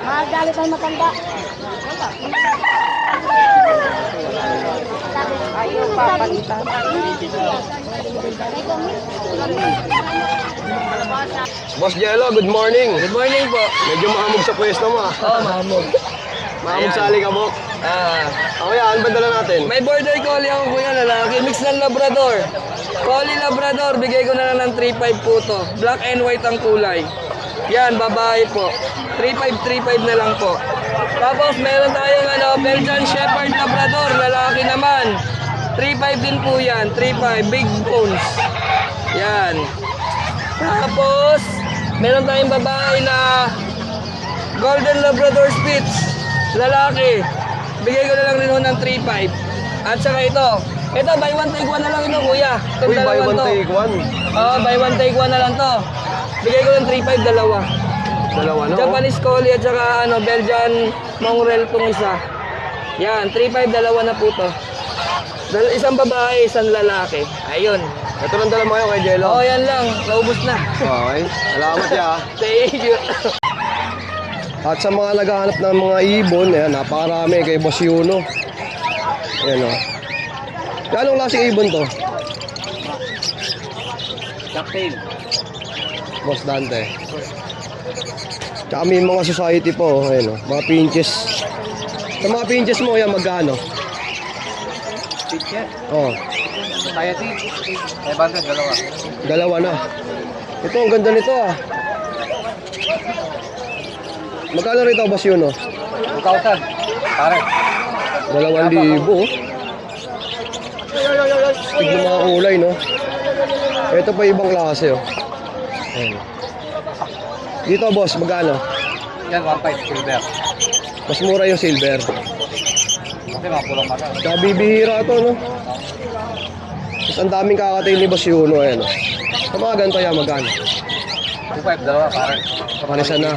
Magalit ang matanda. Ayaw pa palitan. Boss Jello, good morning. Good morning po. Medyo mahamog sa pwesto mo ah. Oo, mahamog. Mahamog Ayan. sa alikabok. Okay, ano ba dala natin? May border collie ako kuya, lalaki. Mix ng Labrador. Collie Labrador, bigay ko na lang ng 3.5 po to. Black and white ang kulay. Yan, babae po. 3.5 na lang po. Tapos meron tayong Belgian Shepherd Labrador, lalaki naman. 3.5 din po yan. 3.5, big bones. Yan. Tapos, meron tayong babae na Golden Labrador Spitz, lalaki. Bigay ko na lang rin ho ng 3.5. At saka ito, buy one take one na lang ito kuya. Itong Uy, buy dalawang one to. take one. Oo, buy one take one na lang to. Bigay ko ng 3.5 dalawa. Dalawa no? Japanese Collie at saka Belgian Mongrel tong isa. Yan, 3.5 dalawa na po to. Isang babae, isang lalaki. Ayun. Ito lang dala mo kayo kay Jello. Oo, yan lang. Naubos na. Okay, salamat ya. Thank you. At sa mga naghahanap ng mga ibon, ayan, napakarami kay Boss Yuno. Ayan o. Anong klaseng ibon to? Captain. Boss Dante. Tsaka may mga society po, ayan o. Mga pinches. Sa mga pinches mo, yan, magkano? Pitcher. Oh, Society. 500, dalawa. dalawa na. Ito, ang ganda nito ah. Magkano rito, Boss Yuno? 2,000. Pare. 2,000. Oh. Tignan mga kulay, no? Ito pa ibang klase, oh. Ayan. Dito, boss, magkano? Yan, 1.5 silver. Mas mura yung silver. Kasi mga pulang mata. Tsaka bibihira to, no? Tapos ang daming kakatay ni Boss Yuno, ayan, oh. Sa mga ganito yan, magkano? 2.5, dalawa, pare. Parisan na.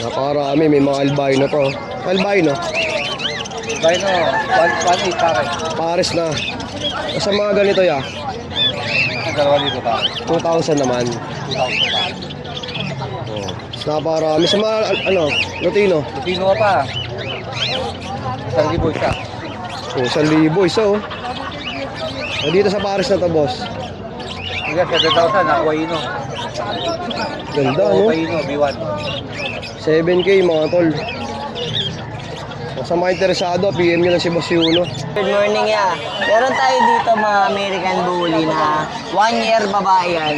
Napakarami, may mga albino pa, oh. Albino, Bino, 1.8, pare. pares na. Sa mga ganito, ya, Ang dalawa dito, pare. 2,000 naman. 2,000, pare. Oh. Napakarami. Sa mga, Lutino. Lupino ka pa. 1,000 isa. Oh, 1,000 isa, oh. Dito sa Paris na to, boss. Sige, 7,000, Aquaino. Ganda, no? Aquaino, B1. 7K, mga tol. Sa mga interesado, PM nyo lang si Boss Yuno. Good morning ya. Meron tayo dito mga American Bully na 1 year babae yan.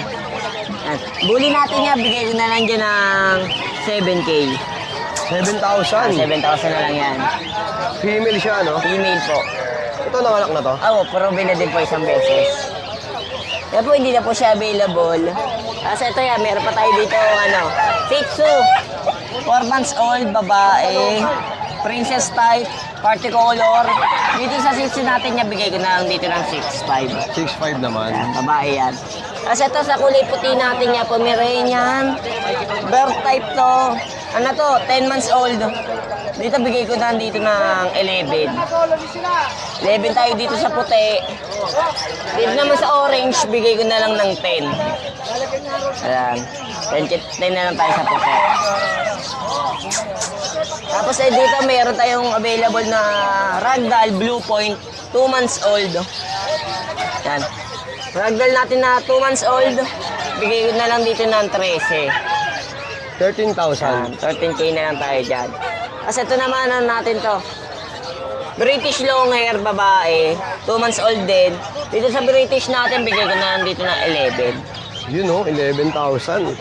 At bully natin yan, bigay ko na lang dyan ng 7K. 7,000. 7,000 na lang yan. Female siya, no? Female po. Ito, nanganak na to. Oo, pero na din po isang beses. Kaya po hindi na po siya available. Kasi ito yan, meron pa tayo dito Shih Tzu. 4 months old, babae. Princess type, party color. Dito sa Shih Tzu natin niya, bigay ko na lang dito ng 6.5. 6'5 naman. Yan, babae yan. Kasi ito sa kulay puti natin niya, Pomeranian. Birth type to. 10 months old. Dito bigay ko na dito ng 11. 11 tayo dito sa puti. Dito naman sa orange, bigay ko na lang ng 10. Ayan. 10 na lang tayo sa puti. Tapos dito mayroon tayong available na Ragdoll Blue Point, 2 months old. Yan. Ragdoll natin na 2 months old, bigay ko na lang dito ng 13. 13,000. 13K na lang tayo dyan. Kasi ito naman natin to. British long hair babae, 2 months old din. Dito sa British natin, bigay ko na lang dito ng 11. Yun, no? 11,000.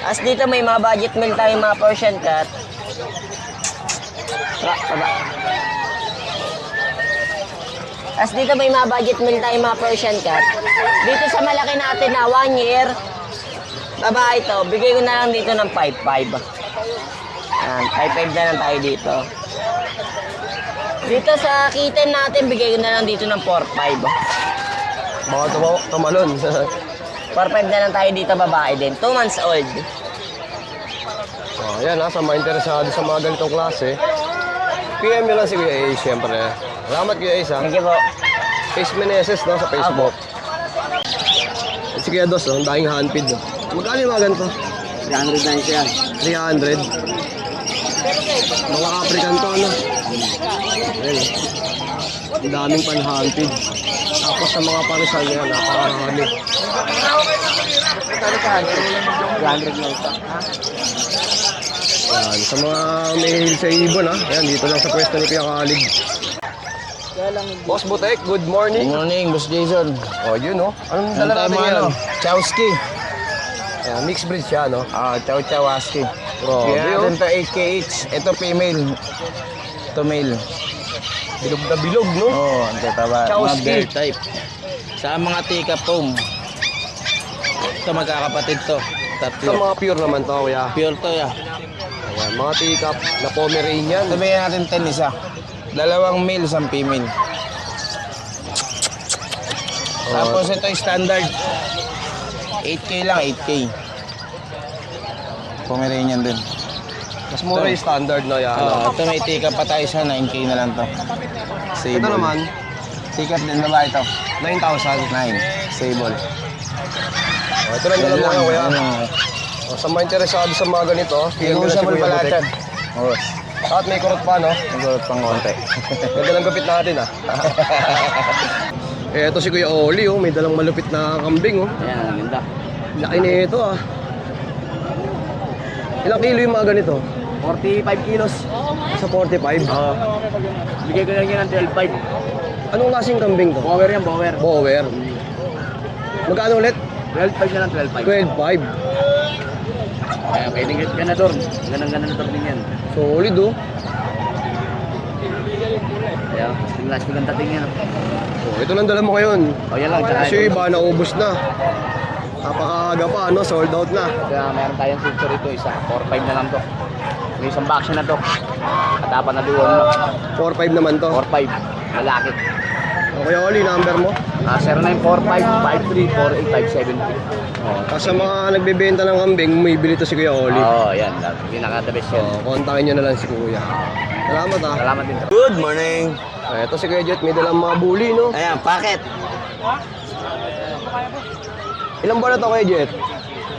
As dito may mga budget meal tayo, mga Persian cat. As dito may mga budget meal tayo, mga Persian cat. Dito sa malaki natin na 1 year, babae to, bigay ko na lang dito ng 5.5. Yan, 5.5 na lang tayo dito. Dito sa kitten natin, bigay ko na lang dito ng 4.5. Baka tumalon. 4.5 na lang tayo dito, babae din. 2 months old. Oh, yan, sa mga interesado sa mga ganitong klase, PM nyo lang si Kuya Ace, syempre. Salamat Kuya Ace, ha? Thank you po. Ace Meneses, no, sa Facebook. Si Kuya Dos, ang daing handpid. Magkano yung mga ganito? 300 na isa yan. 300. Mga African to, ano? Ayan. Ang daming panhampid. Tapos sa mga parisan yan, napakarami. 300 na isa. Ayan, sa mga may hill sa ibon, ha? Ayan, dito lang sa pwesto ni Kuya Khalid. Boss Butek, good morning. Good morning, Boss Jason. Oh, yun, oh. Anong dala natin yan? Chowski. Ayan, mixed breed siya, no? Chow Chow Husky. Oh, Kaya yun. natin ito 8K each. Ito female. Ito male. Bilog na bilog, no? Oo, ang tataba. Mga Chowski. bear type. Sa mga tika foam. Ito magkakapatid to. Sa Tatlo. mga pure naman to, kuya. Pure to ya. Ayan, mga teacup na Pomeranian. Sabihin natin 10 isa. Dalawang male, isang female. Tapos ito yung standard. 8K lang, 8K. Pomeranian din. Mas mura yung standard, no? Yan, Oo, ito may tika pa tayo sa 9K na lang to. Sable. Ito naman, Tika din babae ito. 9,000. 9. Sable. Oh, ito lang dala mo ngayon, kuya. Ano, Oh, sa mga interesado sa mga ganito, PM nyo na si negotiable Kuya pala Butek. yan. Oo. At may kurot pa, no? Nagulot pang konti. Ganda lang gupit natin, ah. Eh, ito si Kuya Oli, oh. May dalang malupit na kambing, oh. Ayan, ang ganda. Laki nito, ah. Ilang kilo yung mga ganito? 45 kilos. Sa 45? Oo. Bigay ko lang yan ng 12.5. Anong klaseng kambing to? Bower yan, bower. Bower. Magkano ulit? 12.5 na lang, 12.5. 12.5. Kaya pwedeng ganador. Ganang-ganador din yan. Solid, oh. Kaya, tinglas ko lang dating yan. Oh, ito lang dala mo ngayon. O yan lang, tsaka Kasi yung iba, naubos na. Napakaaga pa, ano? Sold out na. Kaya meron tayong filter ito, isa. 4.5 na lang to. May isang vaccine na to. Katapan na duwan mo. 4.5 naman to. 4.5. Lalaki. Okay, Oli, number mo. 0945-53-48573. Tapos sa mga nagbebenta ng kambing, bumibili to si Kuya Oli. Oo, yan. Pinaka-the best yan. Kontakin nyo na lang si Kuya. Salamat, ah. Salamat din. Good morning. Ito si Kuya Jet, may dalang mga bully, no? Ayan, packet. Ilang buwan na to, Kuya Jet?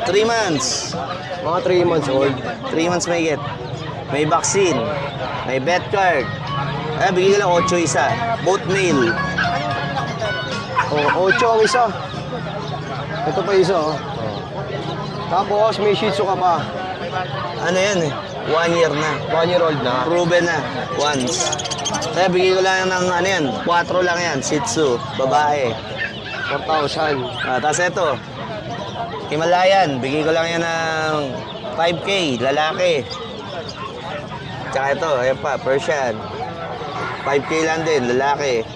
3 months. Mga 3 months old. 3 months may get. May vaccine. May vet card. Ay, bigay ko lang 8 isa. Both male. Oh, 8 ang isa. Ito pa isa, oh. Tapos may Shih Tzu ka pa. Ano yan eh? 1 year na. 1 year old na. Proven na. Once. Kaya bigay ko lang ng ano yan. 4 lang yan. Shih Tzu. Babae. 4,000. Tapos ito. Himalayan. Bigay ko lang yan ng 5K. Lalaki. Tsaka ito. Ayan pa. Persian. 5K lang din. Lalaki.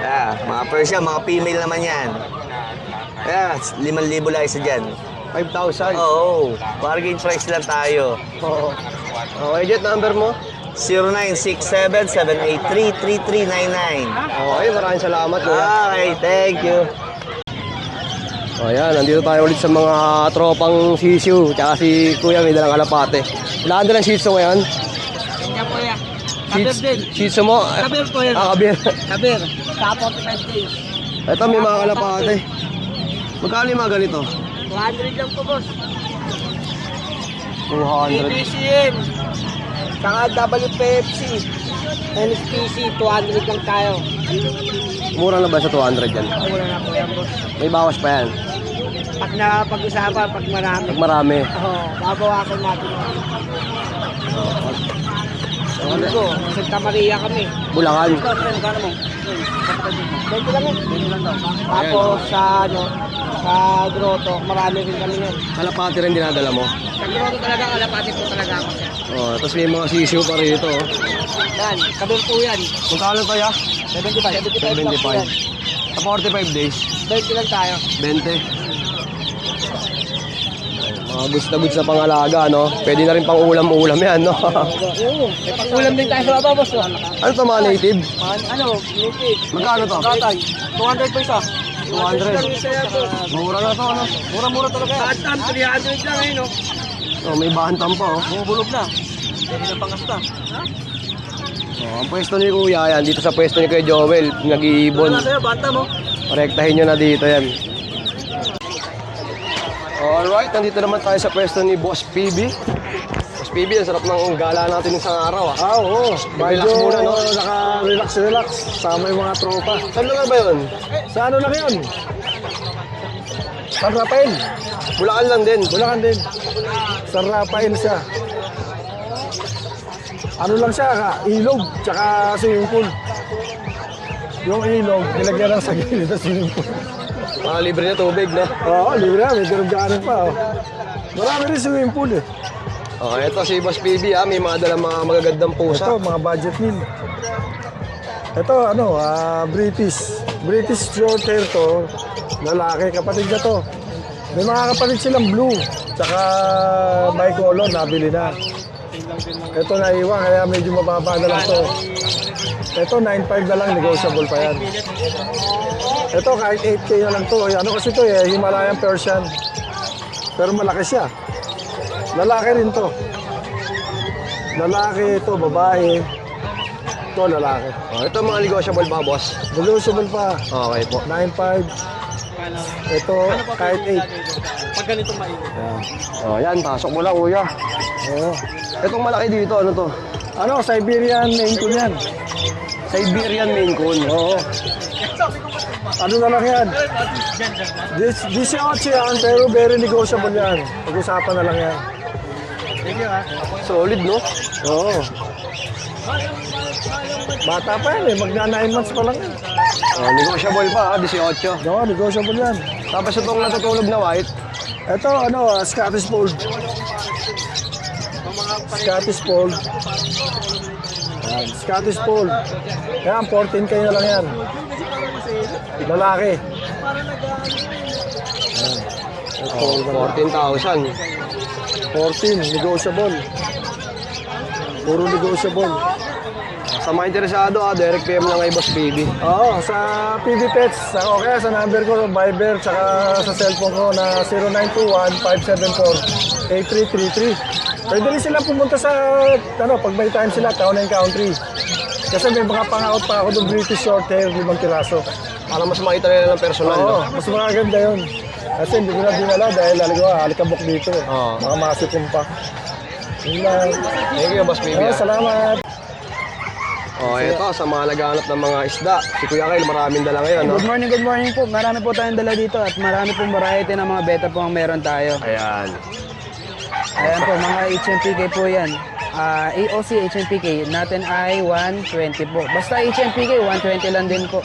Yeah, mga Persian. Mga female naman yan. Yeah, 5,000 lang isa dyan. 5,000. Oo. Bargain price lang tayo. Oo. Okay, Jet, number mo? 0967-783-3399. Okay, maraming salamat, Kuya. Okay, thank you. Ayan, nandito tayo ulit sa mga tropang sisiu. Tsaka si Kuya may dalang kalapate. Wala ka dalang Shih Tzu ngayon? Yan po yan. Shih Tzu mo? Kabir po yan. Kabir. Kabir. Sa 45 days. Ito, may mga kalapate. Magkano yung mga ganito? 200 lang po, boss. 200. BPCM. Saka WPFC. NSPC. 200 lang tayo. Mura na ba sa 200 yan? Wala na po yan, boss. May bawas pa yan. Pag napag-usapan, pag marami. Pag marami. Oo, babawasan natin. Ano ko, Santa Maria kami. Bulacan. Kano mo? 20 lang yun. Tapos sa ano, sa Grotto, marami rin kami yun. Kalapate rin dinadala mo. Sa Grotto talaga, kalapati po talaga ako. Oh, tapos may mga sisiu pa rito. Oh. Yan, kabir po yan. Magkano kaya? 75 lang po yan. Sa 45 days. 20 lang tayo. 20. Mga goods na pangalaga, no? Pwede na rin pang ulam-ulam yan, no? Oo, may pag-ulam din tayo sa baba, boss. Ano to, mga native? Ano, native. Magkano to? Katay, 200 po isa. 200. Mura na to, ano? Mura-mura talaga. Bantam, 300 lang eh, no? Oh, may bantam pa, oh. Bumubulog na. Hindi na pangasta. Oh, ang pwesto ni Kuya yan, dito sa pwesto ni Kuya Joel, nag-iibon. Wala sa'yo, bantam mo. Rektahin nyo na dito yan. Alright, nandito naman tayo sa pwesto ni Boss PB. Boss PB, ang sarap ng gala natin isang araw ah. Oo. Relax muna, no? Naka-relax. Sama yung mga tropa. Saan lugar ba yun? Sa ano lang yun? San Rafael. Bulacan lang din. Bulacan din. San Rafael siya. Ano lang siya, ilog, tsaka swimming pool. Yung ilog, nilagyan lang sa gilid na swimming pool. Mga libre na tubig, no? Oo, libre na, may dinagdaanan pa. Oh. Marami rin swimming pool eh. Oh, ito si Boss PB ah, may mga dalang mga magagandang pusa. Ito, mga budget meal. Ito, British short hair to. Lalaki, kapatid niya to. May mga kapatid silang blue, tsaka bicolor, nabili na. Ito naiwan, kaya medyo mababa na lang to. Ito, 9.5 na lang, negotiable pa yan. Ito, kahit 8K na lang to. Ano kasi to eh, Himalayan Persian. Pero malaki siya. Lalaki rin to. Lalaki ito, babae. Ito, lalaki. Oh, ito mga negotiable pa, boss. Negotiable pa. Okay po. 9.5. Ito, kahit 8. Oh, yan, pasok mo lang, kuya. Oo. Itong malaki dito, ano to? Ano, Siberian Maine Coon yan. Siberian Maine Coon. Oo. Ano na lang yan? 18 yan, pero very negotiable yan. Pag-usapan na lang yan. Solid, no? Oo. Bata pa yan eh, magna 9 months pa lang yan. Oh, negotiable pa, 18. Oo, negotiable yan. Tapos itong natutulog na white, Ito, Scottish Fold. Scottish Fold. Yan, Scottish Fold. Yan, 14K na lang yan. Lalaki. Yan. oh, 14,000. 14, negotiable. Puro negotiable. Sa mga interesado, direct PM lang kay Boss PB. Oo, sa PB Pets, o kaya sa number ko, Viber, tsaka sa cellphone ko na 0921-574-8333. Pwede rin sila pumunta sa, pag may time sila, Town and Country. Kasi may mga pang-out pa ako ng British short hair, 5 piraso. Para mas makita nila ng personal, Oo, no? mas magaganda yun. Kasi hindi ko na dinala dahil halikabok dito eh. Oo. Mga masipon pa. Yun lang. Thank you, Boss PB. Oo, ah. salamat. Oh, ito, sa mga naghahanap ng mga isda. Si Kuya Kyle, maraming dala ngayon, no? Good morning po. Marami po tayong dala dito at marami pong variety ng mga beta po ang meron tayo. Ayan. Ayan po, mga HMPK po yan. AOC HMPK natin ay 120 po. Basta HMPK, 120 lang din po.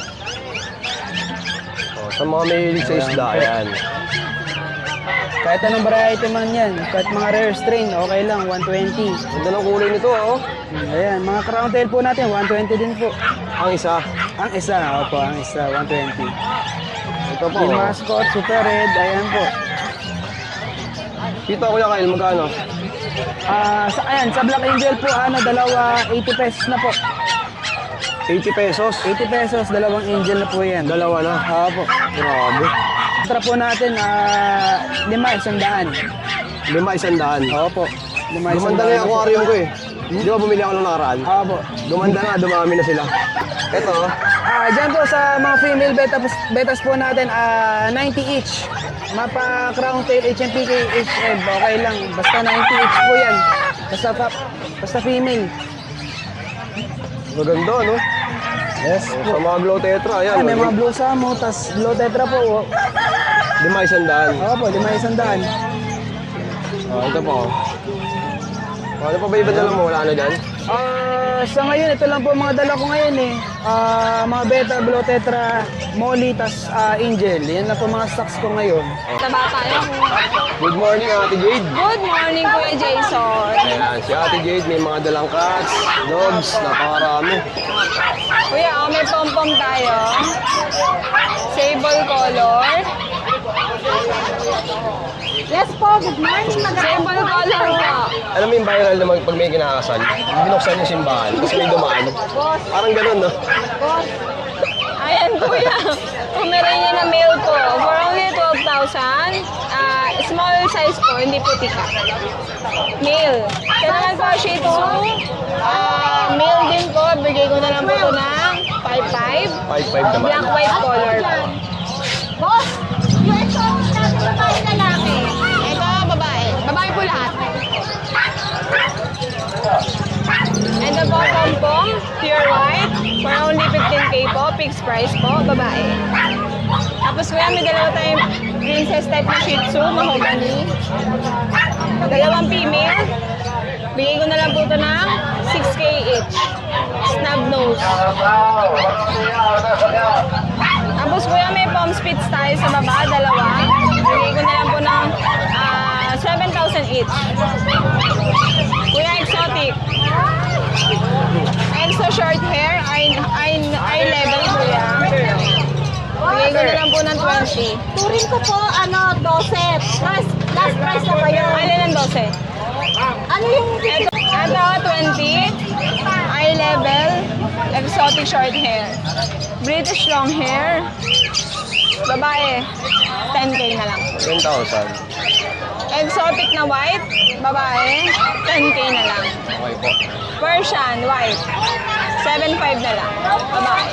Oh, sa mga mahilig sa isda, ayan. Kahit anong variety man yan, kahit mga rare strain, okay lang, 120. Ganda ng kulay nito, oh. Ayan, mga crown tail po natin, 120 din po. Ang isa. Ang isa, opo, ang isa, 120. Ito po, Yung oh. mascot, super red, ayan po. Dito, Kuya Kyle, magkano? Sa Black Angel po, dalawa, 80 pesos na po. 80 pesos. 80 pesos, dalawang angel na po yan. Dalawa na. Opo. Grabe. Extra po natin, 5, 100. 5, 100. Opo. 5, 100. Gumanda na yung aquarium ko eh. Di ba bumili ako nung nakaraan? Opo. Gumanda na, dumami na sila. Ito, Dyan po sa mga female betas po natin, 90 each. Mapa crown tail, HMPK, HM, okay lang. Basta 90 each po yan. Basta female. maganda, no? Yes Sa mga glow tetra, ayan. May mga blue samo, tas blue tetra po. 500. Opo, 500. Ito po. Ano pa ba iba dala mo? Wala na dyan? Sa ngayon, ito lang po mga dala ko ngayon eh. Mga beta, blue tetra, molly, tas angel. Yan na po mga stocks ko ngayon. Taba tayo. Good morning, Ate Jade. Good morning, Kuya Jason. Ayan, si Ate Jade may mga dalang cats, dogs, napakarami. Kuya, may pom-pom tayo. Sable color. Yes po, good morning. Sable color po. Alam mo yung viral na pag may kinakasal, binuksan yung simbahan, kasi may dumaan. Parang ganun, no? Boss. Ayan, kuya. Pomeranian na male po. For only 12,000. Small size po, hindi po tika. Male. Ito naman po, Shih Tzu. Male din po. Bigay ko na lang po ito ng 5,500. 5-5 naman. Black white color po. Boss, yung exotic natin babae lalaki. may dalawa tayong princess type na Shih Tzu, mahogany. Dalawang female. Bigay ko na lang po ito ng 6K each. Snub nose. Tapos kuya, may palm spits tayo sa baba, dalawa. Bigay ko na lang po ng 7,000 each. Kuya, exotic. Extra short hair, eye level kuya. Bigay ko na lang po ng 20. Turin ko po, 12. Last price na kayo. Alin ang 12? Ano yung Ito, 20. Eye level. Exotic short hair. British long hair. Babae. 10K na lang. 10,000. Exotic na white. Babae. 10K na lang. Okay po. Persian white. 7.5 na lang. Babae.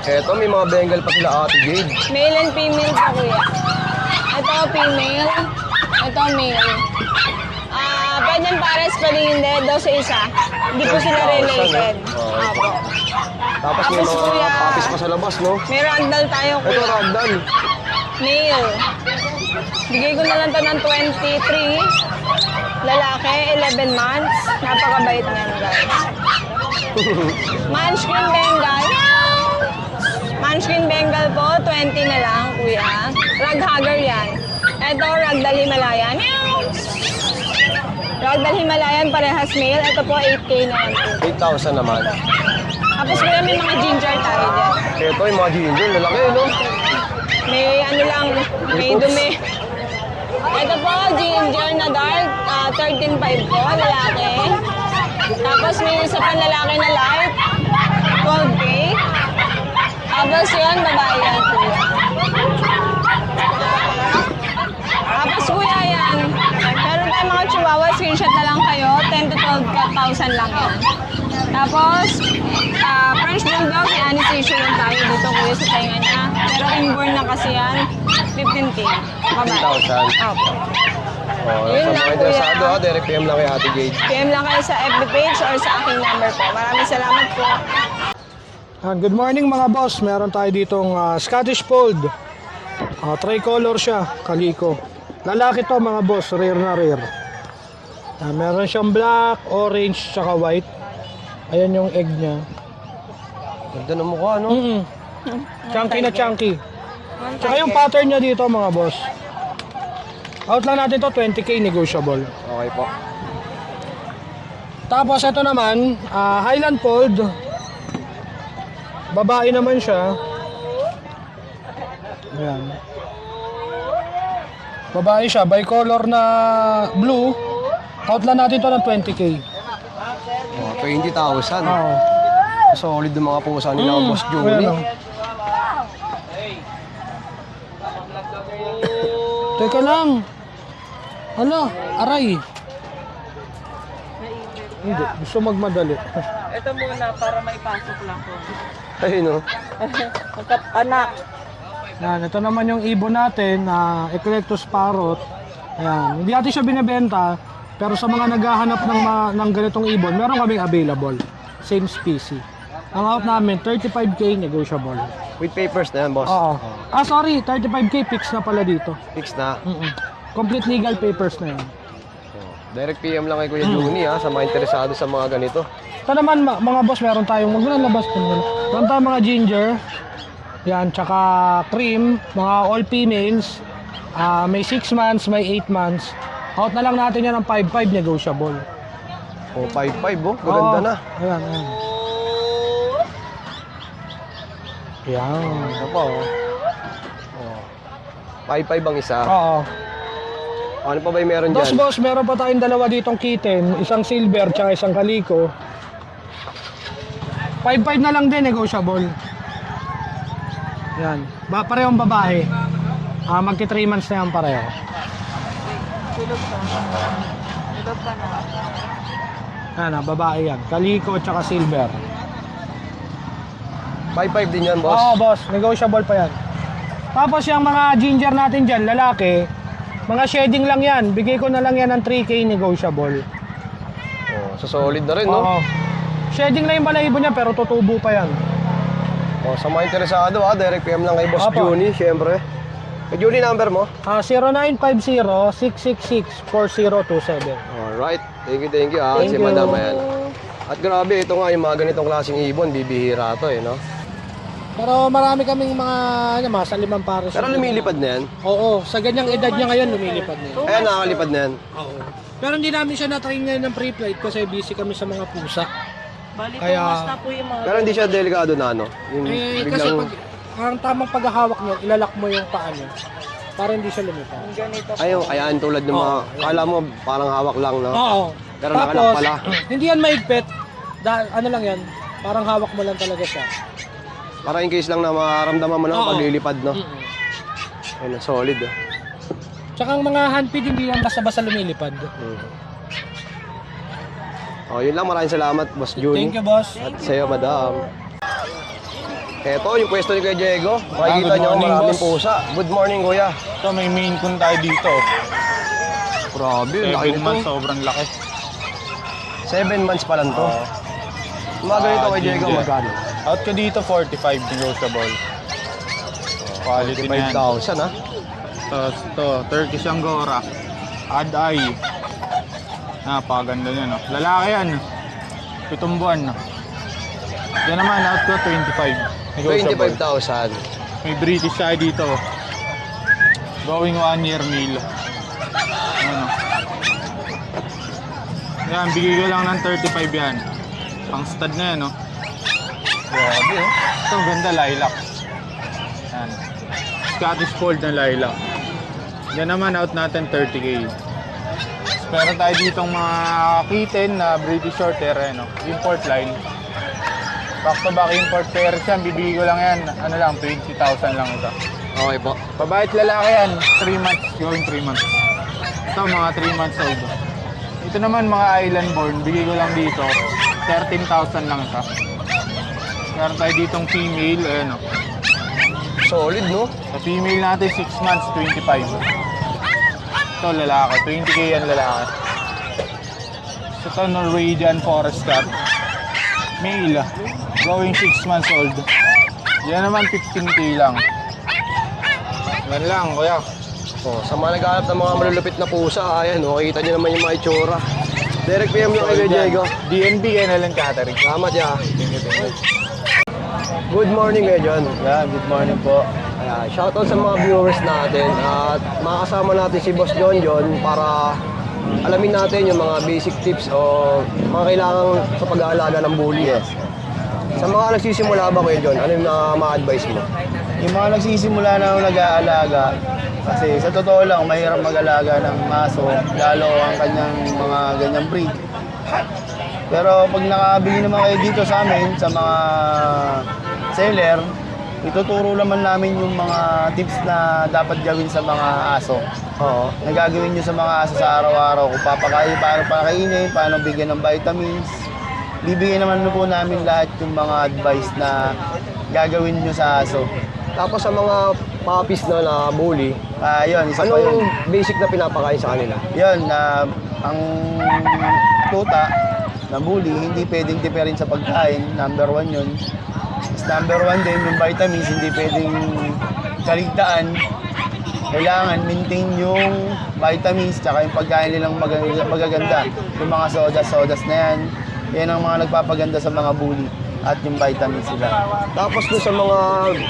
Eto, may mga Bengal pa sila Ate Jade. Male and female po kuya. Ito female. Ito male. Pwedeng pares, pwedeng hindi. Daw sa isa. Hindi po sila related. Apo. Tapos may Tapos, mga kuya, papis pa sa labas, no? May ragdoll tayo Ito, kuya. ragdoll. Male. Bigay ko na lang to ng 23. Lalaki, 11 months. Napakabait niyan, guys. Munchkin Bengal. Munchkin Bengal po, 20 na lang, kuya. Raghagger yan. Ito, Ragdoll Himalayan. Ragdoll Himalayan, parehas male. Ito po, 8K na yan po. 8,000 naman. Tapos kuya, may mga ginger tayo dyan. Eto, yung mga ginger, lalaki, no? May ano lang, may dumi. Ito po, ginger na dark, 13.5 po, lalaki. Tapos may isa pa lalaki na light, 12K. Tapos yun, babae yan kuya. Tapos kuya yan, meron tayong mga chihuahua, screenshot na lang kayo, 10 to 12,000 lang yan. Tapos, French Bulldog, may anesthesia lang tayo dito kuya sa tainga niya. Pero inborn na kasi yan, 15K. Babae. 15,000. Opo. Oh, Yun sa lang, mga kuya. interesado, direct PM lang kay Ate Jade. PM lang kayo sa FB page or sa aking number po. Maraming salamat po. Good morning mga boss. Meron tayo ditong Scottish Fold. Tricolor siya, kaliko. Lalaki to mga boss, rare na rare. Meron siyang black, orange, tsaka white. Ayan yung egg niya. Ganda ng mukha, no? Chunky na chunky. Tsaka yung pattern niya dito mga boss. Out lang natin to 20K negotiable. Okay po. Tapos ito naman, Highland Fold. Babae naman siya. Ayan. Babae siya, bicolor na blue. Out lang natin to ng 20K. Oh, 20,000. Oo. Solid yung mga pusa nila, Boss Johnny. Ayan, oh. Teka lang. Ano? Aray. Hindi, gusto magmadali. Ito muna para maipasok lang po. Ayun, no? Anak. Yan, ito naman yung ibon natin na Eclectus parrot. Ayan, hindi natin siya binebenta, pero sa mga naghahanap ng ganitong ibon, meron kaming available. Same species. Ang out namin, 35K negotiable. With papers na yan, boss. Oo. Sorry, 35K fix na pala dito. Fix na. Complete legal papers na yan. Direct PM lang kay Kuya Johnny, ha, sa mga interesado sa mga ganito. Ito naman, mga boss, meron tayong, huwag mo na labas po muna. Meron tayong mga ginger. Yan, tsaka cream, mga all females. May 6 months, may 8 months. Out na lang natin yan ng 5.5 negotiable. Oh, 5.5, oh. Maganda na. Ayan, ayan. Yan. Ito pa, oh. Oh. 5.5 ang isa. Oo. Ano pa ba yung meron Dos dyan? boss, meron pa tayong dalawa ditong kitten. Isang silver, tsaka isang kaliko. 5.5 na lang din, negotiable. Yan. Parehong babae. Magti 3 months na yan pareho. Yan, babae yan. Kaliko tsaka silver. 5.5 din yan, boss. Oo, boss. Negotiable pa yan. Tapos yung mga ginger natin dyan, lalaki, mga shedding lang yan. Bigay ko na lang yan ng 3K negotiable. Oh, so solid na rin, no? Oo. Shedding na yung balahibo niya pero tutubo pa yan. O, sa mga interesado direct PM lang kay Boss Apo. Juni, syempre. Kay Juni, number mo? 0950-666-4027. Alright, thank you Thank si you. Madam ayan. At grabe, ito nga yung mga ganitong klaseng ibon, bibihira to no? Pero marami kaming mga sa 5 pares. Pero lumilipad na yan. Oo, sa ganyang edad niya ngayon, lumilipad na yan. Ayan, nakakalipad na yan. Oo. Pero hindi namin siya na-train ngayon ng pre-flight kasi busy kami sa mga pusa. Kaya, Pero hindi siya delikado na yung kasi biglang... ang tamang paghahawak niyo, ilalak mo yung paa niyo para hindi siya lumipad. Ayun, kayaan tulad ng mga... Kala mo parang hawak lang, no? Oo. Pero nakalak pala. Hindi yan maigpit. Ano lang yan, parang hawak mo lang talaga siya. Para in case lang na makaramdaman mo na paglilipad, no? Ayun, solid, Tsaka ang mga handpid hindi yan basta-basta lumilipad. Oh, yun lang. Maraming salamat, Boss Juni. Thank you, boss. At sa'yo, Madam. Eto, yung pwesto ni Kuya Diego. Makikita good nyo, morning, maraming boss. pusa. Good morning, Kuya. Ito, may main kun tayo dito. Grabe, laki 7 nito. months, sobrang laki. 7 months pa lang to. Mga ganito kay Diego, ginger. magkano? Out ka dito, 45 negotiable. Quality na yan. 5,000, ha? Ito, Turkish Angora. Ad-eye. Napakaganda niya, no? Lalaki yan. 7 buwan, no? Yan naman, out ko, 25. Negotiable. 25,000. May British tayo dito. Going 1 year meal. Ano? Yan, bigay ko lang ng 35 yan. Pang stud na yan, no? Grabe, oh. Ito, ganda, lilac. Yan. Scottish Fold na lilac. Yan naman, out natin 30k. Meron tayo ditong mga kitten na British Shorthair, no? Import line. Back to back import pairs yan, bibigay ko lang yan. Ano lang, 20,000 lang ito. Okay po. Babae at lalaki yan, 3 months, going 3 months. Ito, mga 3 months old. Ito naman, mga island born, bigay ko lang dito, 13,000 lang ito. Meron tayo ditong female, ayan o. Solid, no? Sa female natin, 6 months, 25. Ito, lalaki, 20k yan lalaki. Ito, Norwegian Forest Cat. Male, going 6 months old. Yan naman, 15k lang. Yan lang, kuya. Oh, sa mga naghahanap ng mga malulupit na pusa, ayan, makikita nyo naman yung mga itsura. Direct PM lang kay Kuya Diego. DNB kay Nalan Catering. Salamat, ya. Good morning, Kuya John. Yeah, good morning po. Shoutout sa mga viewers natin at makakasama natin si Boss John para alamin natin yung mga basic tips o mga kailangan sa pag-aalaga ng bully. Yes. Sa mga nagsisimula ba, Kuya John, ano yung ma-advise mo? Yung mga nagsisimula na nag-aalaga, kasi sa totoo lang, mahirap mag-alaga ng maso, lalo ang kanyang mga ganyang breed. Pero pag nakabili naman kayo dito sa amin, sa mga seller, ituturo naman namin yung mga tips na dapat gawin sa mga aso. Oo. Nagagawin nyo sa mga aso sa araw-araw, kung papakain, paano pakainin, paano bigyan ng vitamins. Bibigyan naman po namin lahat yung mga advice na gagawin nyo sa aso. Tapos sa mga puppies na bully, Yun, isa pa yun. anong basic na pinapakain sa kanila? Yun, ang tuta na bully, hindi pwedeng diferent sa pagkain. Number 1 yun. Number 1 din, yung vitamins, hindi pwedeng kaligtaan. Kailangan maintain yung vitamins tsaka yung pagkain nilang magaganda. Yung mga sodas na yan, yan ang mga nagpapaganda sa mga bully at yung vitamins sila. Tapos doon sa mga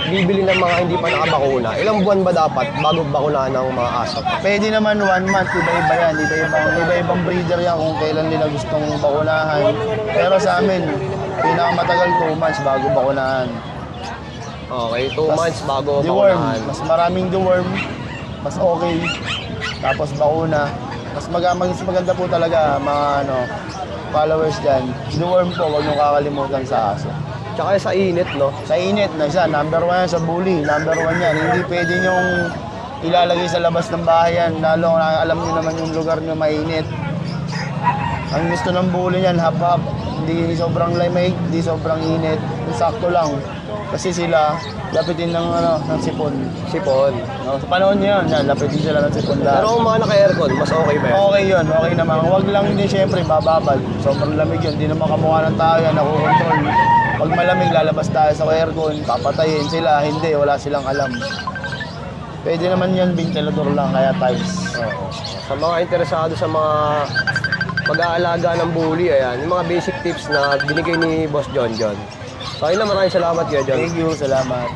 bibili ng mga hindi pa nakabakuna, ilang buwan ba dapat bago bakunahan ng mga aso? Pwede naman 1 month, iba-iba yan. Iba-ibang breeder yan kung kailan nila gustong bakunahan. Pero sa amin, pinakamatagal 2 months bago bakunahan. Okay, 2 months bago Deworm, bakunahan. mas maraming deworm, mas okay. Tapos bakuna. Mas maganda po talaga mga followers dyan. Deworm po, huwag nyo kakalimutan sa aso. Tsaka sa init, no? Sa init na isa, number 1 yan sa bully. Number 1 yan. Hindi pwede nyong ilalagay sa labas ng bahay yan. Lalo na alam nyo naman yung lugar nyo mainit. Ang gusto ng bully yan, hap-hap. Hindi sobrang lamig, hindi sobrang init. Sakto lang. Kasi sila, lapitin ng sipon. Sipon. Sa panahon nyo yan, lapitin sila ng sipon lahat. Pero kung mga naka-aircon, mas okay ba yan? Okay yun, okay naman. Huwag lang din siyempre bababad. Sobrang lamig yun, hindi naman kamukha ng tao yan, nakukontrol. Pag malamig, lalabas tayo sa aircon, papatayin sila. Hindi, wala silang alam. Pwede naman yan, ventilador lang, kaya tiles. Sa mga interesado sa mga pag-aalaga ng bully, ayan, yung mga basic tips na binigay ni Boss John John. So, ayun na, maraming salamat Kuya John. Thank you, salamat.